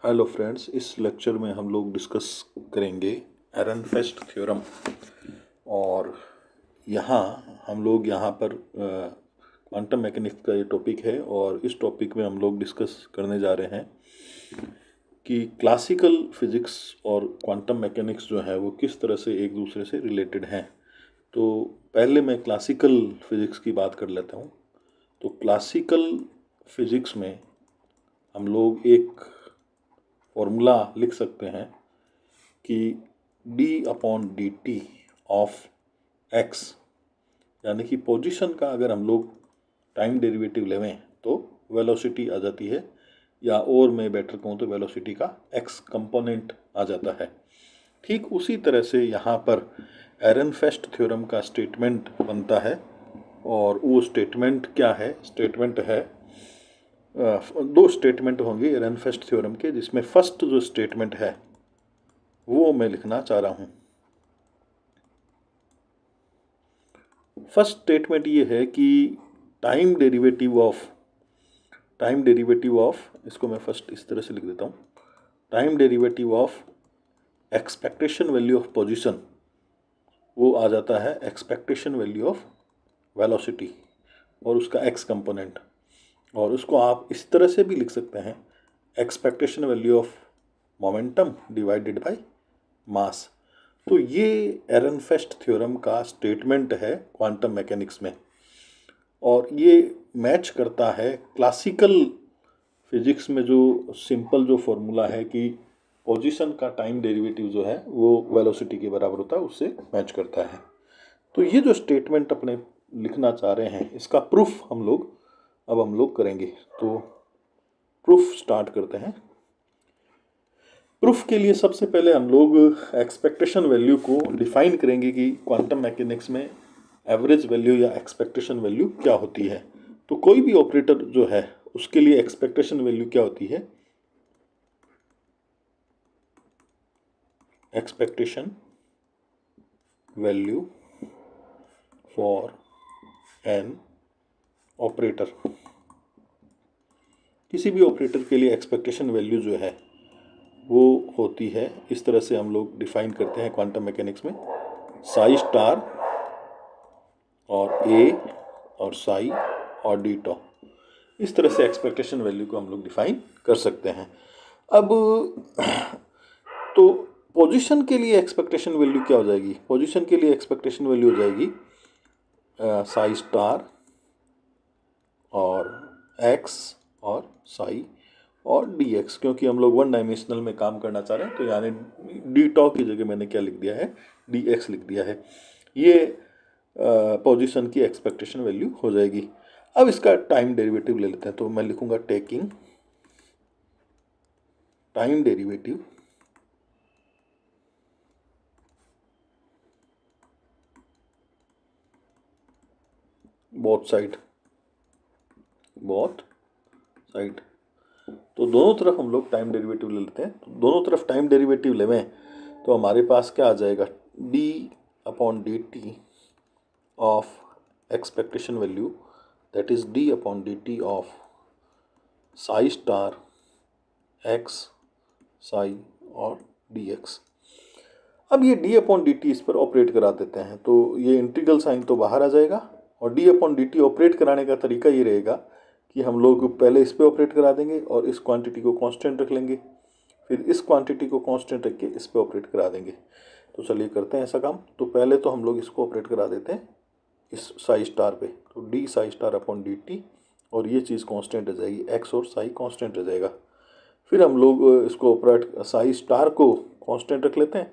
Hello friends, इस lecture में हम लोग डिस्कस करेंगे एरनफेस्ट थ्योरम। और हम लोग यहाँ पर क्वांटम मैकेनिक्स का ये टॉपिक है और इस टॉपिक में हम लोग डिस्कस करने जा रहे हैं कि क्लासिकल फिजिक्स और क्वांटम मैकेनिक्स जो है वो किस तरह से एक दूसरे से रिलेटेड हैं। तो पहले मैं क्लासिकल फिजिक्स की बात कर लेता हूँ। तो क्लासिकल फिजिक्स में हम लोग एक फॉर्मूला लिख सकते हैं कि d/dt ऑफ x, यानी कि पोजीशन का अगर हम लोग टाइम डेरिवेटिव लेवें तो वेलोसिटी आ जाती है, या और मैं बेटर कहूँ तो वेलोसिटी का x कंपोनेंट आ जाता है। ठीक उसी तरह से यहाँ पर एरनफेस्ट थ्योरम का स्टेटमेंट बनता है। और वो स्टेटमेंट क्या है? स्टेटमेंट है, दो स्टेटमेंट होंगे एरनफेस्ट थ्योरम के, जिसमें फर्स्ट जो स्टेटमेंट है वो मैं लिखना चाह रहा हूँ। फर्स्ट स्टेटमेंट ये है कि टाइम डेरिवेटिव ऑफ इसको मैं फर्स्ट इस तरह से लिख देता हूँ। Time derivative of expectation value of position वो आ जाता है एक्सपेक्टेशन वैल्यू ऑफ वेलोसिटी और उसका एक्स कंपोनेंट। और उसको आप इस तरह से भी लिख सकते हैं, expectation value of momentum divided by मास। तो ये एरनफेस्ट थ्योरम का स्टेटमेंट है क्वांटम मैकेनिक्स में, और ये मैच करता है क्लासिकल फिजिक्स में जो सिंपल जो फॉर्मूला है कि पोजीशन का टाइम डेरिवेटिव जो है वो वेलोसिटी के बराबर होता है, उससे मैच करता है। तो ये जो स्टेटमेंट अपने लिखना चाह रहे हैं, इसका प्रूफ हम लोग करेंगे। तो प्रूफ स्टार्ट करते हैं। प्रूफ के लिए सबसे पहले हम लोग एक्सपेक्टेशन वैल्यू को डिफाइन करेंगे कि क्वांटम मैकेनिक्स में एवरेज वैल्यू या एक्सपेक्टेशन वैल्यू क्या होती है। तो कोई भी ऑपरेटर जो है उसके लिए एक्सपेक्टेशन वैल्यू क्या होती है? Expectation value for an operator, किसी भी ऑपरेटर के लिए एक्सपेक्टेशन वैल्यू जो है वो होती है, इस तरह से हम लोग डिफाइन करते हैं क्वांटम मैकेनिक्स में, साई स्टार और ए और साई और डी टॉ। इस तरह से एक्सपेक्टेशन वैल्यू को हम लोग डिफाइन कर सकते हैं। अब तो पोजीशन के लिए एक्सपेक्टेशन वैल्यू क्या हो जाएगी? पोजीशन के लिए एक्सपेक्टेशन वैल्यू हो जाएगी साई स्टार और एक्स और साई और डी एक्स, क्योंकि हम लोग वन डायमेंशनल में काम करना चाह रहे हैं। तो यानी डी टॉ की जगह मैंने क्या लिख दिया है? डी एक्स लिख दिया है। ये पोजीशन की एक्सपेक्टेशन वैल्यू हो जाएगी। अब इसका टाइम डेरिवेटिव ले लेते हैं। तो मैं लिखूंगा taking time derivative both side तो दोनों तरफ हम लोग टाइम डेरिवेटिव ले लेते हैं। तो दोनों तरफ टाइम डेरिवेटिव लेवें तो हमारे पास क्या आ जाएगा? d/dt of expectation value, that is d/dt of Sai star x Sai और डी एक्स। अब ये d/dt इस पर ऑपरेट करा देते हैं, तो ये इंटीग्रल साइन तो बाहर आ जाएगा। और d/dt ऑपरेट कराने का तरीका ये रहेगा कि हम लोग पहले इस पे ऑपरेट करा देंगे और इस क्वांटिटी को कांस्टेंट रख लेंगे, फिर इस क्वांटिटी को कांस्टेंट रख के इस पे ऑपरेट करा देंगे। तो चलिए करते हैं ऐसा काम। तो पहले तो हम लोग इसको ऑपरेट करा देते हैं इस साई स्टार पे, तो D Sai star upon d t, और ये चीज़ कांस्टेंट रह जाएगी, एक्स और साई कांस्टेंट रह जाएगा। फिर हम लोग इसको ऑपरेट साई स्टार को कांस्टेंट रख लेते हैं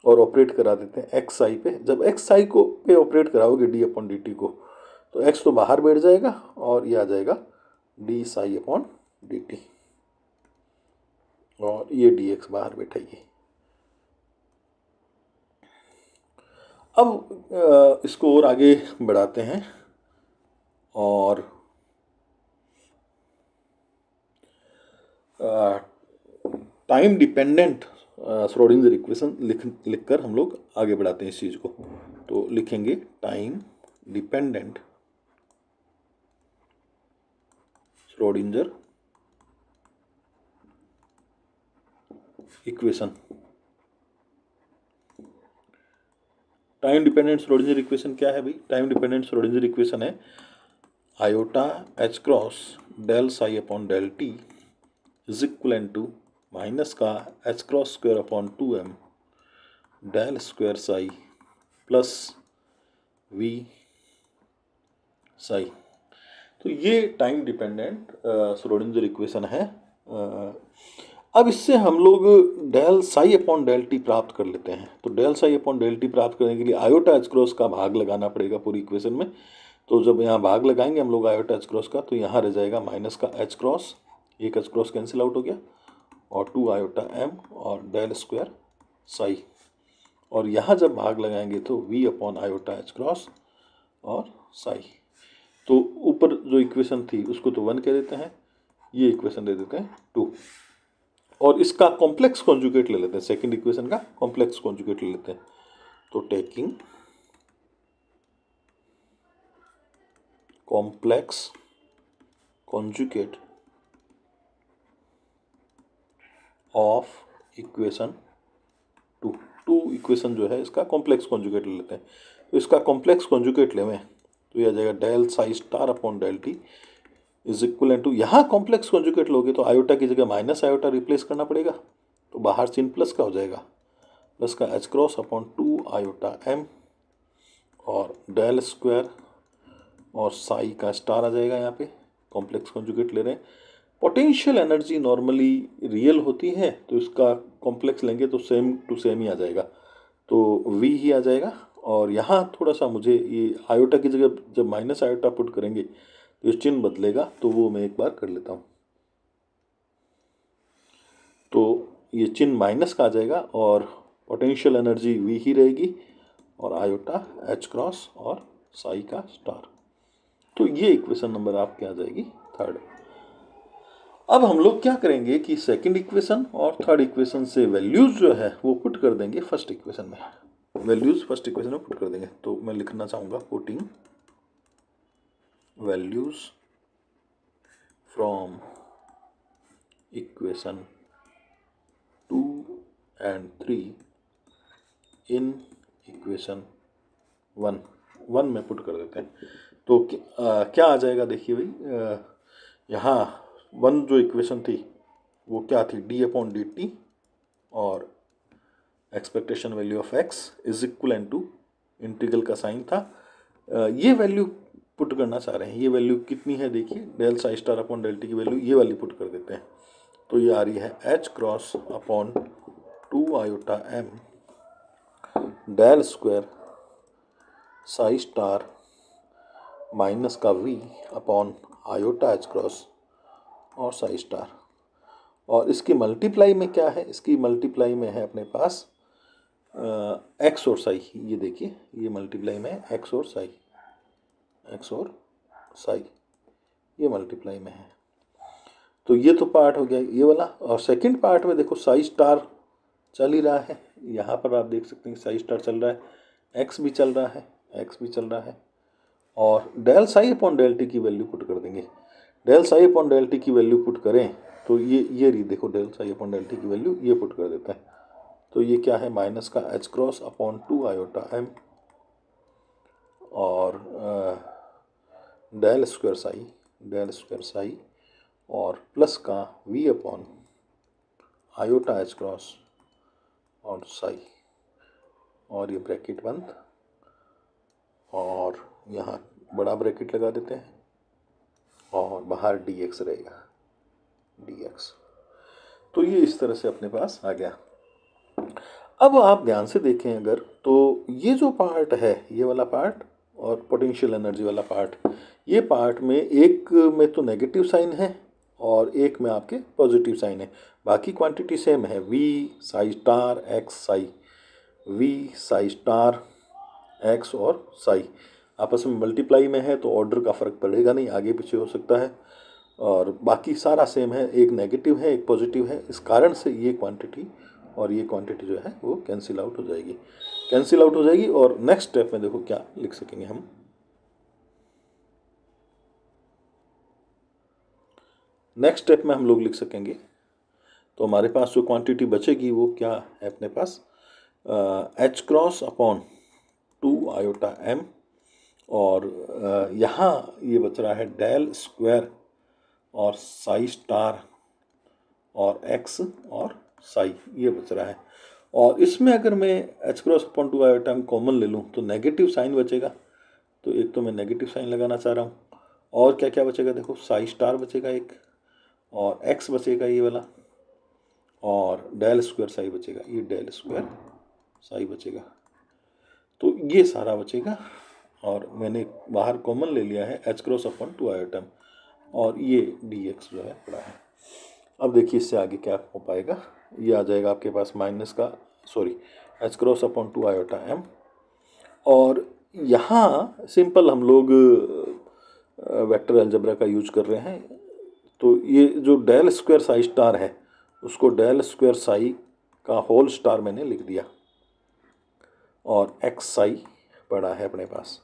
और ऑपरेट करा देते हैं एक्स साई पे। जब एक्स साई को पे ऑपरेट कराओगे d/dt को, तो एक्स तो बाहर बैठ जाएगा और ये आ जाएगा D psi upon d t, और ये डी एक्स बाहर बैठेगी। अब इसको और आगे बढ़ाते हैं और टाइम डिपेंडेंट श्रोडिंगर इक्वेशन लिख कर हम लोग आगे बढ़ाते हैं इस चीज़ को। तो लिखेंगे time dependent Schrodinger equation, time dependent Schrodinger equation क्या है भाई? टाइम डिपेंडेंट श्रोडिंगर इक्वेशन है iota h cross del psi upon del t is equal to minus का h cross square upon 2m del square psi plus V psi. तो ये time dependent Schrodinger equation है। अब इससे हम लोग del psi upon del t प्राप्त कर लेते हैं। तो del psi upon del t प्राप्त करने के लिए आयोटा एच क्रॉस का भाग लगाना पड़ेगा पूरी इक्वेशन में। तो जब यहाँ भाग लगाएंगे हम लोग आयोटा एच क्रॉस का, तो यहाँ रह जाएगा माइनस का एच क्रॉस, एक एच क्रॉस कैंसिल आउट हो गया, और 2 आयोटा एम और डेल स्क्वायर साई। और यहाँ जब भाग लगाएंगे तो V upon iota h cross और साई। तो ऊपर जो इक्वेशन थी उसको तो 1 कह देते हैं, ये इक्वेशन दे देते हैं 2, और इसका कॉम्प्लेक्स कॉन्जुगेट ले लेते हैं, सेकंड इक्वेशन का कॉम्प्लेक्स कॉन्जुगेट ले लेते हैं। तो taking complex conjugate of equation 2 equation जो है इसका कॉम्प्लेक्स कॉन्जुगेट ले लेते हैं। तो इसका कॉम्प्लेक्स कॉन्जुगेट लेवें तो यह आ जाएगा del psi star upon del t is equal to, यहाँ कॉम्प्लेक्स कॉन्जुगेट लोगे तो आयोटा की जगह माइनस आयोटा रिप्लेस करना पड़ेगा, तो बाहर चिन्ह प्लस का हो जाएगा, प्लस का h cross upon 2 iota m और डेल स्क्वायर और साई का स्टार आ जाएगा। यहाँ पे कॉम्प्लेक्स कॉन्जुगेट ले रहे हैं। पोटेंशियल एनर्जी नॉर्मली रियल होती है, तो इसका कॉम्प्लेक्स लेंगे तो सेम टू सेम ही आ जाएगा, तो वी ही आ जाएगा। और यहाँ थोड़ा सा मुझे ये आयोटा की जगह जब माइनस आयोटा पुट करेंगे तो ये चिन्ह बदलेगा, तो वो मैं एक बार कर लेता हूँ। तो ये चिन्ह माइनस का आ जाएगा और पोटेंशियल एनर्जी वी ही रहेगी और आयोटा एच क्रॉस और साई का स्टार। तो ये इक्वेशन नंबर आपके आ जाएगी 3rd। अब हम लोग क्या करेंगे कि सेकंड इक्वेशन और थर्ड इक्वेशन से वैल्यूज जो है वो पुट कर देंगे फर्स्ट इक्वेशन में, वैल्यूज फर्स्ट इक्वेशन में पुट कर देंगे। तो मैं लिखना चाहूँगा putting values from equation 2 and 3 in equation 1 में पुट कर देते हैं। तो क्या आ जाएगा देखिए भाई, यहाँ 1 जो इक्वेशन थी वो क्या थी, डी अपॉन डी टी और expectation value of x is equal to integral का साइन था। ये वैल्यू पुट करना चाह रहे हैं। ये वैल्यू कितनी है देखिए, del psi star upon del t की वैल्यू ये वाली पुट कर देते हैं। तो ये आ रही है h cross upon 2 iota m del square psi star minus का V upon iota h cross और साई स्टार। और इसकी मल्टीप्लाई में क्या है, इसकी मल्टीप्लाई में है अपने पास एक्स और साई। ये देखिए ये मल्टीप्लाई में है एक्स और साई, एक्स और साई ये मल्टीप्लाई में है। तो ये तो पार्ट हो गया ये वाला। और सेकंड पार्ट में देखो साई स्टार चल ही रहा है, यहाँ पर आप देख सकते हैं साई स्टार चल रहा है, एक्स भी चल रहा है, एक्स भी चल रहा है। और del psi upon del t की वैल्यू पुट कर देंगे। Del psi upon del t की वैल्यू पुट करें तो ये रही देखो, del psi upon del t की वैल्यू ये पुट कर देते हैं। तो ये क्या है, माइनस का h cross upon 2 iota m और डेल स्क्वायर साई और प्लस का V upon iota h cross और साई, और ये ब्रैकेट बंद और यहाँ बड़ा ब्रैकेट लगा देते हैं और बाहर dx रहेगा, dx। तो ये इस तरह से अपने पास आ गया। अब आप ध्यान से देखें अगर, तो ये जो पार्ट है ये वाला पार्ट और पोटेंशियल एनर्जी वाला पार्ट, ये पार्ट में एक में तो नेगेटिव साइन है और एक में आपके पॉजिटिव साइन है। बाकी क्वांटिटी सेम है, v Sai star x Sai, v Sai star x और साई आपस में मल्टीप्लाई में है, तो ऑर्डर का फ़र्क पड़ेगा नहीं, आगे पीछे हो सकता है। और बाकी सारा सेम है, एक नेगेटिव है एक पॉजिटिव है, इस कारण से ये क्वांटिटी और ये क्वांटिटी जो है वो कैंसिल आउट हो जाएगी, कैंसिल आउट हो जाएगी। और नेक्स्ट स्टेप में देखो क्या लिख सकेंगे हम। नेक्स्ट स्टेप में हम लोग लिख सकेंगे तो हमारे पास जो क्वांटिटी बचेगी वो क्या है अपने पास, h cross upon 2 iota m, और यहाँ ये बच रहा है डेल स्क्वायर और साई स्टार और एक्स और साई, ये बच रहा है। और इसमें अगर मैं h cross upon 2 iota m common ले लूँ तो नेगेटिव साइन बचेगा, तो एक तो मैं नेगेटिव साइन लगाना चाह रहा हूँ। और क्या क्या बचेगा, देखो साई स्टार बचेगा एक, और एक्स बचेगा ये वाला, और डेल स्क्वायर साई बचेगा, ये डेल स्क्वायर साई बचेगा। तो ये सारा बचेगा, और मैंने बाहर कॉमन ले लिया है एच क्रॉस अपॉन 2 आयोटा, और ये डी एक्स जो है पड़ा है। अब देखिए इससे आगे क्या हो पाएगा, ये आ जाएगा आपके पास माइनस का h cross upon 2 iota m, और यहाँ सिंपल हम लोग वेक्टर अलजेब्रा का यूज कर रहे हैं। तो ये जो डेल स्क्वायर साई स्टार है उसको डेल स्क्वायर साई का होल स्टार मैंने लिख दिया, और एक्स साई पड़ा है अपने पास,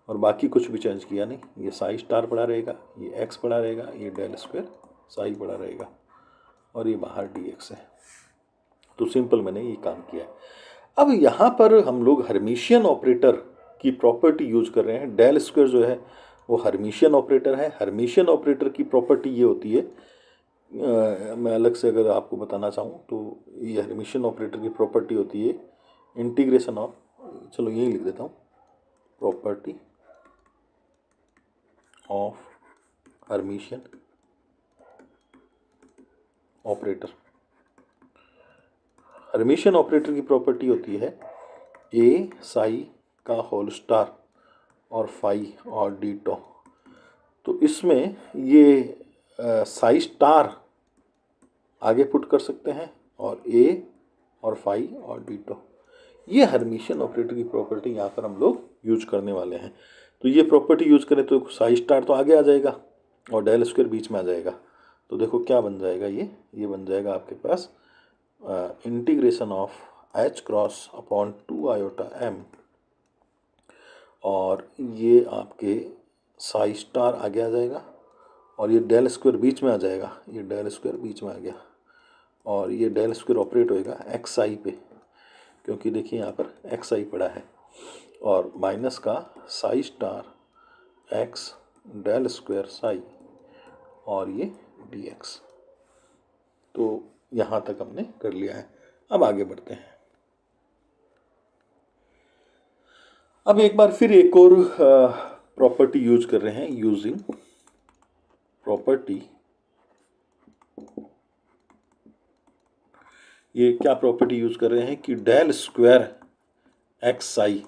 और बाकी कुछ भी चेंज किया नहीं। ये साई स्टार पड़ा रहेगा, ये एक्स पड़ा रहेगा, ये डेल स्क्वायर साई पड़ा रहेगा, और ये बाहर डी एक्स है। तो सिंपल मैंने ये काम किया है। अब यहाँ पर हम लोग हर्मिशियन ऑपरेटर की प्रॉपर्टी यूज कर रहे हैं। डेल स्क्वायर जो है वो हर्मिशियन ऑपरेटर है। हर्मिशियन ऑपरेटर की प्रॉपर्टी ये होती है, मैं अलग से अगर आपको बताना चाहूँ तो ये हर्मिशियन ऑपरेटर की प्रॉपर्टी होती है इंटीग्रेशन ऑफ, चलो यही लिख देता हूँ, property of Hermitian operator. Hermitian operator की प्रॉपर्टी होती है ए साई का होल स्टार और फाई और डी टो। तो इसमें ये साई स्टार आगे पुट कर सकते हैं, और ए और फाई और डी टो, ये हर्मिशियन ऑपरेटर की प्रॉपर्टी यहाँ पर हम लोग यूज करने वाले हैं। तो ये प्रॉपर्टी यूज करें तो साई स्टार तो आगे आ जाएगा और डेल स्क्वायर बीच में आ जाएगा। तो देखो क्या बन जाएगा, ये बन जाएगा आपके पास integration of h cross upon 2 iota m, और ये आपके साई स्टार आगे आ जाएगा, और ये डेल स्क्वायर बीच में आ जाएगा, ये डेल स्क्वायर बीच में आ गया, और ये डेल स्क्वायर ऑपरेट होएगा एक्स आई पे, क्योंकि देखिए यहाँ पर एक्स आई पड़ा है, और माइनस का psi star x del square psi और ये डी एक्स। तो यहाँ तक हमने कर लिया है। अब आगे बढ़ते हैं। अब एक बार फिर एक और प्रॉपर्टी यूज कर रहे हैं, यूजिंग प्रॉपर्टी, ये क्या प्रॉपर्टी यूज कर रहे हैं कि del square x i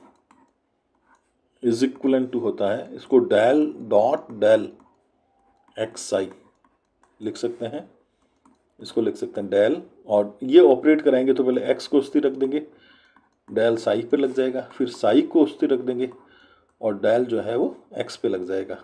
is equivalent to होता है, इसको del dot del x i लिख सकते हैं, इसको लिख सकते हैं डेल, और ये ऑपरेट कराएंगे तो पहले एक्स को स्थिर रख देंगे, डेल साई पे लग जाएगा, फिर साई को स्थिर रख देंगे और डेल जो है वो एक्स पे लग जाएगा।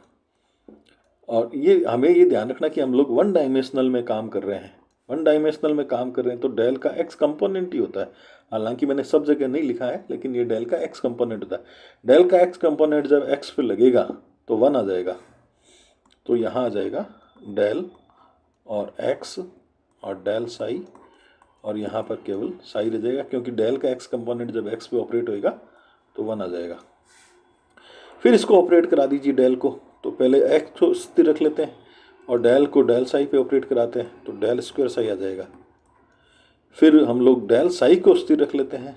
और ये हमें ये ध्यान रखना कि हम लोग वन डायमेंशनल में काम कर रहे हैं। वन डायमेंशनल में काम कर रहे हैं तो डेल का एक्स कंपोनेंट ही होता है। हालांकि मैंने सब जगह नहीं लिखा है, लेकिन ये डेल का एक्स कंपोनेंट होता है। डेल का एक्स कंपोनेंट जब एक्स पे लगेगा तो 1 आ जाएगा, तो यहाँ आ जाएगा डेल और एक्स और डेल साई, और यहाँ पर केवल साई रह जाएगा, क्योंकि डेल का एक्स कंपोनेंट जब एक्स पे ऑपरेट होएगा तो 1 आ जाएगा। फिर इसको ऑपरेट करा दीजिए डेल को, तो पहले एक्स को स्थिर रख लेते हैं और डेल को डेल साई पे ऑपरेट कराते हैं, तो डेल स्क्वायर साई आ जाएगा। फिर हम लोग डेल साई को स्थिर रख लेते हैं,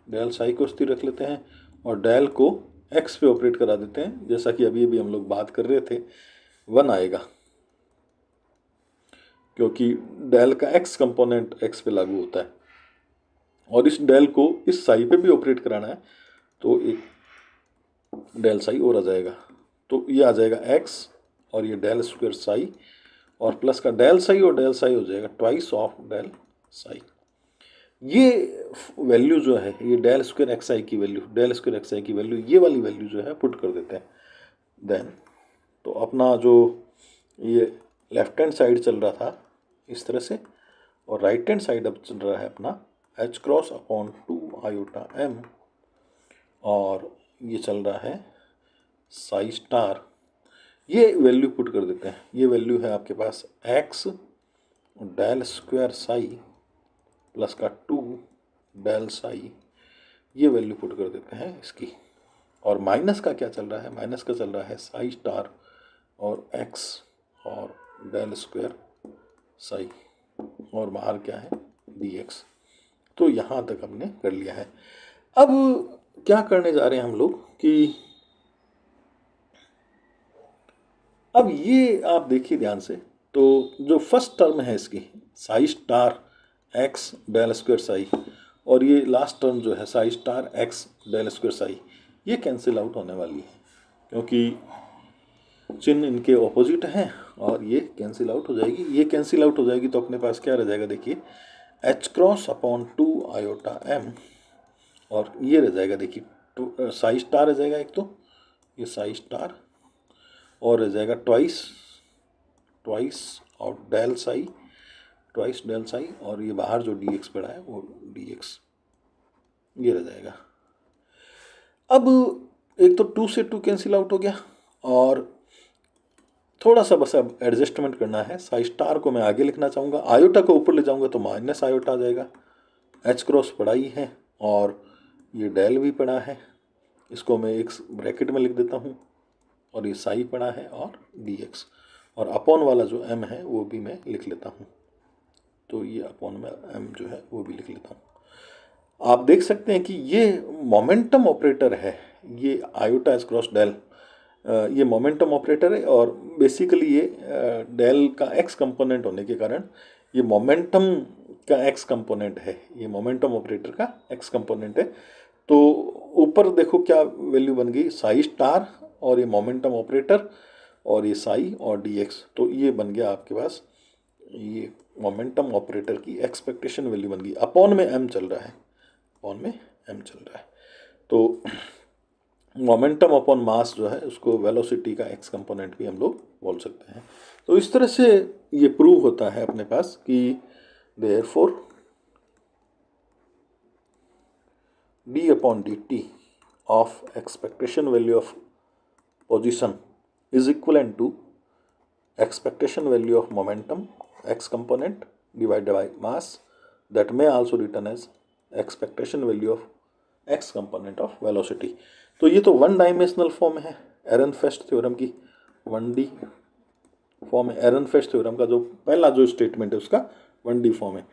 डेल साई को स्थिर रख लेते हैं और डेल को एक्स पे ऑपरेट करा देते हैं, जैसा कि अभी हम लोग बात कर रहे थे, 1 आएगा, क्योंकि डेल का एक्स कंपोनेंट एक्स पे लागू होता है। और इस डेल को इस साई पे भी ऑपरेट कराना है, तो एक डेल साई और आ जाएगा, तो ये आ जाएगा एक्स और ये डेल स्क्वायर साई, और प्लस का डेल साई और डेल साई हो जाएगा ट्वाइस ऑफ डेल साई। ये वैल्यू जो है, ये डेल स्क्वायर एक्स आई की वैल्यू, डेल स्क्वायर एक्स आई की वैल्यू, ये वाली वैल्यू जो है पुट कर देते हैं। देन तो अपना जो ये लेफ्ट हैंड साइड चल रहा था इस तरह से, और राइट हैंड साइड अब चल रहा है अपना h cross upon 2 iota m, और ये चल रहा है साई स्टार। ये वैल्यू पुट कर देते हैं, ये वैल्यू है आपके पास x del square psi plus का 2 डेल साई, ये वैल्यू पुट कर देते हैं इसकी। और माइनस का क्या चल रहा है, माइनस का चल रहा है साई स्टार और एक्स और डेल स्क्वायर साई, और बाहर क्या है डी एक्स। तो यहाँ तक हमने कर लिया है। अब क्या करने जा रहे हैं हम लोग कि अब ये आप देखिए ध्यान से, तो जो फर्स्ट टर्म है इसकी psi star x del square psi, और ये लास्ट टर्म जो है psi star x del square psi, ये कैंसिल आउट होने वाली है क्योंकि चिन्ह इनके ऑपोजिट हैं, और ये कैंसिल आउट हो जाएगी। ये कैंसिल आउट हो जाएगी तो अपने पास क्या रह जाएगा, देखिए h cross upon 2 iota m, और ये रह जाएगा देखिए साई स्टार रह जाएगा एक, तो ये साई स्टार, और रह जाएगा ट्वाइस और del psi, twice del psi, और ये बाहर जो डी एक्स पड़ा है वो डी एक्स, ये रह जाएगा। अब एक तो 2 से 2 कैंसिल आउट हो गया, और थोड़ा सा बस अब एडजस्टमेंट करना है। साई स्टार को मैं आगे लिखना चाहूँगा, आयोटा को ऊपर ले जाऊँगा तो माइनस आयोटा आ जाएगा। एच क्रॉस पड़ा ही है और ये डेल भी पड़ा है, इसको मैं एक ब्रैकेट में लिख देता हूँ, और ये साई पड़ा है और डी एक्स, और अपॉन वाला जो एम है वो भी मैं लिख लेता हूँ, तो ये अपॉन में एम जो है वो भी लिख लेता हूँ। आप देख सकते हैं कि ये मोमेंटम ऑपरेटर है, ये आयोटा एच क्रॉस डेल, ये मोमेंटम ऑपरेटर है, और बेसिकली ये डेल का एक्स कंपोनेंट होने के कारण ये मोमेंटम का एक्स कंपोनेंट है, ये मोमेंटम ऑपरेटर का एक्स कंपोनेंट है। तो ऊपर देखो क्या वैल्यू बन गई, साई स्टार और ये मोमेंटम ऑपरेटर और ये साई और डी एक्स, तो ये बन गया आपके पास, ये मोमेंटम ऑपरेटर की एक्सपेक्टेशन वैल्यू बन गई। अपॉन में एम चल रहा है, अपॉन में एम चल रहा है, तो मोमेंटम अपॉन मास जो है उसको वेलोसिटी का एक्स कंपोनेंट भी हम लोग बोल सकते हैं। तो इस तरह से ये प्रूव होता है अपने पास कि therefore d upon d t of expectation value of position is equivalent to expectation value of momentum x component divided by mass, that may also written as expectation value of x component of velocity. तो ये तो 1 dimensional form है एरनफेस्ट theorem की, 1D form है। एरनफेस्ट theorem का जो पहला जो स्टेटमेंट है उसका 1D फॉर्म है।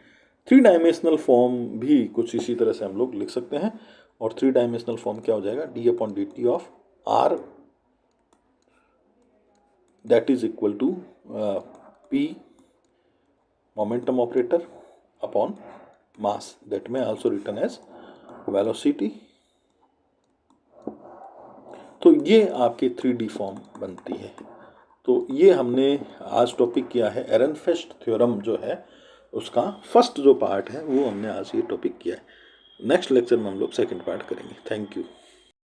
3 डायमेंशनल फॉर्म भी कुछ इसी तरह से हम लोग लिख सकते हैं, और 3 डायमेंशनल फॉर्म क्या हो जाएगा, d upon d t of r that is equal to p momentum operator upon mass, that may also written as velocity. तो ये आपके 3D फॉर्म बनती है। तो ये हमने आज टॉपिक किया है एरनफेस्ट थ्योरम जो है उसका फर्स्ट जो पार्ट है वो हमने आज ये टॉपिक किया है। नेक्स्ट लेक्चर में हम लोग सेकंड पार्ट करेंगे। Thank you.